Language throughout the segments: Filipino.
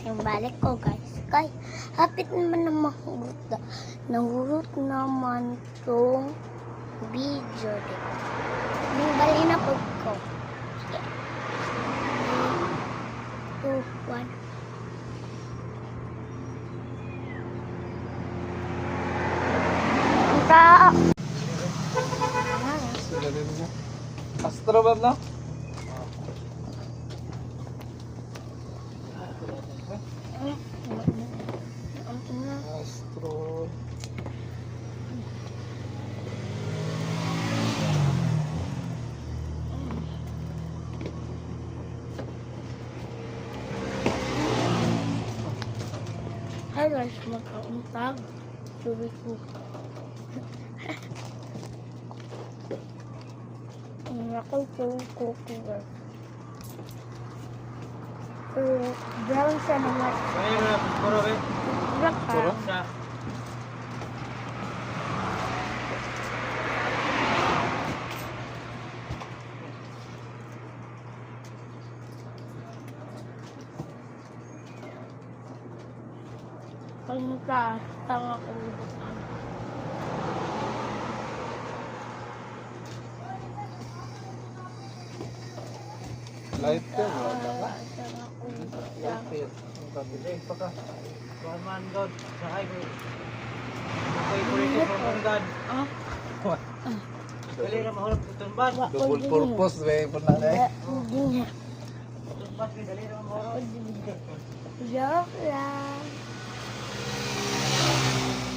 Yung balik ko guys. Kay, hapit naman na mahurot na. Nahurot naman tong video dito. Yung bali na po ko. Sige. 3, 2, 1. Ang tao. Astro ba na? Astro. Hi guys, magkauntag. Sabi ko. Ako yung cookie guys. Brown siya naman. Ay, wala puro eh. Black Puro? pa. Pagmutaas, tanga ko. Light ka, wala ka. Tanga ko. Light. Ang kabili pa ka. Kuhan man God, sahay ko. Okay, kulitin mo mong God. Ah? Dali na mahulog sa tumban. Double purpose, may po na eh. Hindi nga. Tumban, dali na mahulog. Joke lang.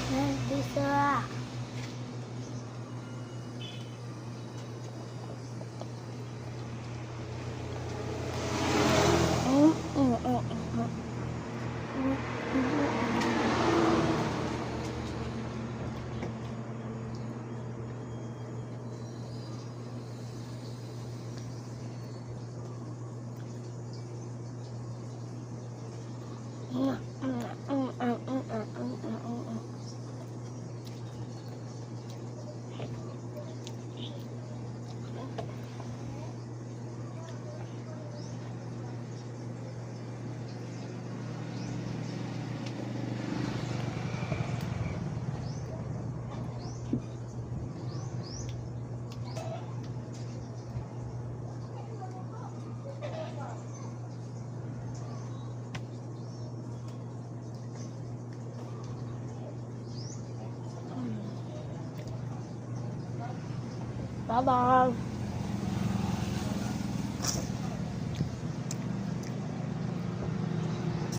Nandito ah. Bye-bye.